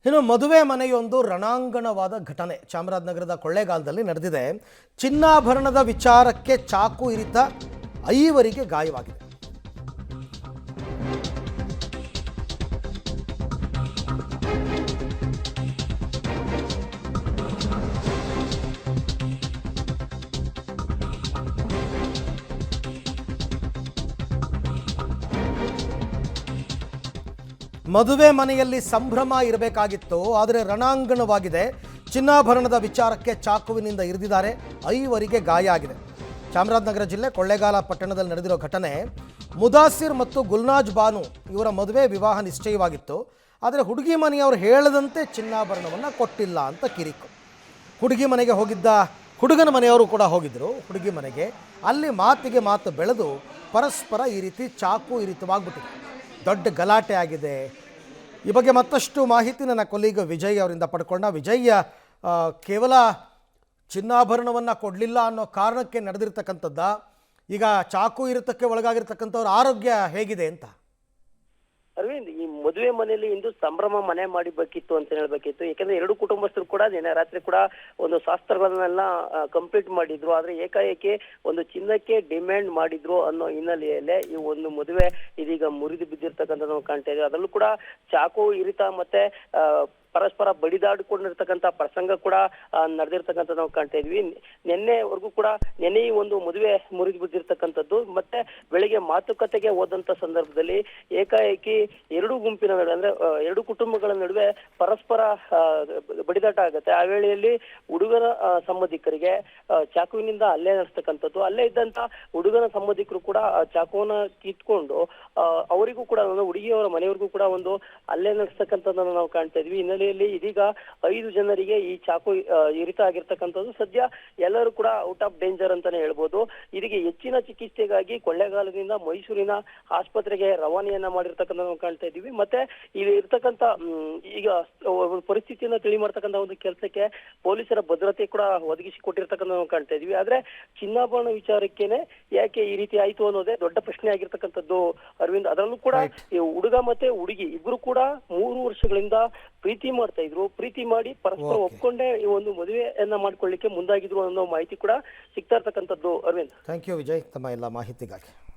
ಇನ್ನು ಮದುವೆ ಮನೆಯೊಂದು ರಣಾಂಗಣವಾದ ಘಟನೆ ಚಾಮರಾಜನಗರದ ಕೊಳ್ಳೇಗಾಲದಲ್ಲಿ ನಡೆದಿದೆ. ಚಿನ್ನಾಭರಣದ ವಿಚಾರಕ್ಕೆ ಚಾಕು ಇರಿತ 5 ಗಾಯವಾಗಿದೆ. ಮದುವೆ ಮನೆಯಲ್ಲಿ ಸಂಭ್ರಮ ಇರಬೇಕಾಗಿತ್ತು, ಆದರೆ ರಣಾಂಗಣವಾಗಿದೆ. ಚಿನ್ನಾಭರಣದ ವಿಚಾರಕ್ಕೆ ಚಾಕುವಿನಿಂದ ಇರಿದಿದ್ದಾರೆ. 5 ಗಾಯ ಆಗಿದೆ. ಚಾಮರಾಜನಗರ ಜಿಲ್ಲೆ ಕೊಳ್ಳೇಗಾಲ ಪಟ್ಟಣದಲ್ಲಿ ನಡೆದಿರೋ ಘಟನೆ. ಮುದಾಸಿರ್ ಮತ್ತು ಗುಲ್ನಾಜ್ ಬಾನು ಇವರ ಮದುವೆ ವಿವಾಹ ನಿಶ್ಚಯವಾಗಿತ್ತು. ಆದರೆ ಹುಡುಗಿ ಮನೆಯವರು ಹೇಳದಂತೆ ಚಿನ್ನಾಭರಣವನ್ನು ಕೊಟ್ಟಿಲ್ಲ ಅಂತ ಕಿರಿಕು. ಹುಡುಗಿ ಮನೆಗೆ ಹೋಗಿದ್ದ ಹುಡುಗನ ಮನೆಯವರು ಕೂಡ ಹೋಗಿದ್ದರು ಹುಡುಗಿ ಮನೆಗೆ. ಅಲ್ಲಿ ಮಾತಿಗೆ ಮಾತು ಬೆಳೆದು ಪರಸ್ಪರ ಈ ರೀತಿ ಚಾಕು ಇರಿತವಾಗ್ಬಿಟ್ಟಿದೆ. ದೊಡ್ಡ ಗಲಾಟೆ ಆಗಿದೆ. ಈ ಬಗ್ಗೆ ಮತ್ತಷ್ಟು ಮಾಹಿತಿ ನನ್ನ ಕೊಲೀಗ ವಿಜಯ್ ಅವರಿಂದ ಪಡ್ಕೊಂಡ. ವಿಜಯ್, ಕೇವಲ ಚಿನ್ನಾಭರಣವನ್ನು ಕೊಡಲಿಲ್ಲ ಅನ್ನೋ ಕಾರಣಕ್ಕೆ ನಡೆದಿರ್ತಕ್ಕಂಥದ್ದ, ಈಗ ಚಾಕು ಇರುತ್ತಕ್ಕೆ ಒಳಗಾಗಿರ್ತಕ್ಕಂಥವ್ರ ಆರೋಗ್ಯ ಹೇಗಿದೆ ಅಂತ? ಅರವಿಂದ್, ಈ ಮದುವೆ ಮನೆಯಲ್ಲಿ ಇಂದು ಸಂಭ್ರಮ ಮನೆ ಮಾಡಿಬೇಕಿತ್ತು ಅಂತ ಹೇಳ್ಬೇಕಿತ್ತು. ಯಾಕಂದ್ರೆ ಎರಡು ಕುಟುಂಬಸ್ಥರು ಕೂಡ ನಿನ್ನೆ ರಾತ್ರಿ ಕೂಡ ಒಂದು ಶಾಸ್ತ್ರಗಳನ್ನೆಲ್ಲ ಕಂಪ್ಲೀಟ್ ಮಾಡಿದ್ರು. ಆದ್ರೆ ಏಕಾಏಕಿ ಒಂದು ಚಿನ್ನಕ್ಕೆ ಡಿಮ್ಯಾಂಡ್ ಮಾಡಿದ್ರು ಅನ್ನೋ ಹಿನ್ನೆಲೆಯಲ್ಲೇ ಈ ಒಂದು ಮದುವೆ ಇದೀಗ ಮುರಿದು ಬಿದ್ದಿರ್ತಕ್ಕಂಥ ನಾವು ಕಾಣ್ತಾ ಇದ್ದೀವಿ. ಅದರಲ್ಲೂ ಕೂಡ ಚಾಕು ಇರಿತ ಮತ್ತೆ ಪರಸ್ಪರ ಬಡಿದಾಡಿಕೊಂಡಿರ್ತಕ್ಕಂಥ ಪ್ರಸಂಗ ಕೂಡ ನಡೆದಿರ್ತಕ್ಕಂಥ ನಾವು ಕಾಣ್ತಾ ಇದ್ವಿ. ನಿನ್ನೆ ಈ ಒಂದು ಮದುವೆ ಮುರಿದು ಬಿದ್ದಿರ್ತಕ್ಕಂಥದ್ದು. ಮತ್ತೆ ಬೆಳಿಗ್ಗೆ ಮಾತುಕತೆಗೆ ಹೋದಂತ ಸಂದರ್ಭದಲ್ಲಿ ಏಕಾಏಕಿ ಎರಡು ಗುಂಪಿನ ನಡುವೆ ಅಂದ್ರೆ ಎರಡು ಕುಟುಂಬಗಳ ನಡುವೆ ಪರಸ್ಪರ ಬಡಿದಾಟ ಆಗುತ್ತೆ. ಆ ವೇಳೆಯಲ್ಲಿ ಹುಡುಗನ ಸಂಬಂಧಿಕರಿಗೆ ಚಾಕುವಿನಿಂದ ಹಲ್ಲೆ ನಡೆಸ್ತಕ್ಕಂಥದ್ದು. ಅಲ್ಲೇ ಇದ್ದಂತ ಹುಡುಗನ ಸಂಬಂಧಿಕರು ಕೂಡ ಚಾಕುವನ್ನ ಕಿತ್ಕೊಂಡು ಅವರಿಗೂ ಕೂಡ ಹುಡುಗಿಯವರ ಮನೆಯವರಿಗೂ ಕೂಡ ಒಂದು ಹಲ್ಲೆ ನಡೆಸ್ತಕ್ಕಂಥದ್ದನ್ನು ನಾವು ಕಾಣ್ತಾ ಇದ್ವಿ. ಹಿನ್ನೆಲೆಯಲ್ಲಿ ಇದೀಗ 5 ಜನರಿಗೆ ಈ ಚಾಕು ಇರಿತ ಆಗಿರ್ತಕ್ಕಂಥದ್ದು. ಸದ್ಯ ಎಲ್ಲರೂ ಕೂಡ ಔಟ್ ಆಫ್ ಡೇಂಜರ್ ಅಂತಾನೆ ಹೇಳ್ಬೋದು. ಇದಕ್ಕೆ ಹೆಚ್ಚಿನ ಚಿಕಿತ್ಸೆಗಾಗಿ ಕೊಳ್ಳೇಗಾಲದಿಂದ ಮೈಸೂರಿನ ಆಸ್ಪತ್ರೆಗೆ ರವಾನೆಯನ್ನ ಮಾಡಿರ್ತಕ್ಕಂಥ ನಾವು ಕಾಣ್ತಾ ಇದ್ದೀವಿ. ಮತ್ತೆ ಇಲ್ಲಿ ಇರ್ತಕ್ಕಂಥ ಈಗ ಪರಿಸ್ಥಿತಿಯನ್ನ ತಿಳಿ ಮಾಡ್ತಕ್ಕಂಥ ಒಂದು ಕೆಲಸಕ್ಕೆ ಪೊಲೀಸರ ಭದ್ರತೆ ಕೂಡ ಒದಗಿಸಿ ಕೊಟ್ಟಿರ್ತಕ್ಕಂಥ ನಾವು ಕಾಣ್ತಾ ಇದೀವಿ. ಆದ್ರೆ ಚಿನ್ನಾಭರಣ ವಿಚಾರಕ್ಕೇನೆ ಯಾಕೆ ಈ ರೀತಿ ಆಯ್ತು ಅನ್ನೋದೇ ದೊಡ್ಡ ಪ್ರಶ್ನೆ ಆಗಿರ್ತಕ್ಕಂಥದ್ದು ಅರವಿಂದ್. ಅದರಲ್ಲೂ ಕೂಡ ಈ ಹುಡುಗ ಮತ್ತೆ ಹುಡುಗಿ ಇಬ್ರು ಕೂಡ 3 ವರ್ಷಗಳಿಂದ ಪ್ರೀತಿ ಮಾಡ್ತಾ ಇದ್ರು. ಪ್ರೀತಿ ಮಾಡಿ ಪರಸ್ಪರ ಒಪ್ಕೊಂಡೇ ಈ ಒಂದು ಮದುವೆಯನ್ನ ಮಾಡ್ಕೊಳ್ಳಿಕ್ಕೆ ಮುಂದಾಗಿದ್ರು ಅನ್ನೋ ಮಾಹಿತಿ ಕೂಡ ಸಿಗ್ತಾ ಇರ್ತಕ್ಕಂಥದ್ದು ಅರವಿಂದ್. ಥ್ಯಾಂಕ್ ಯು ವಿಜಯ್, ತಮ್ಮ ಎಲ್ಲ ಮಾಹಿತಿಗಾಗಿ.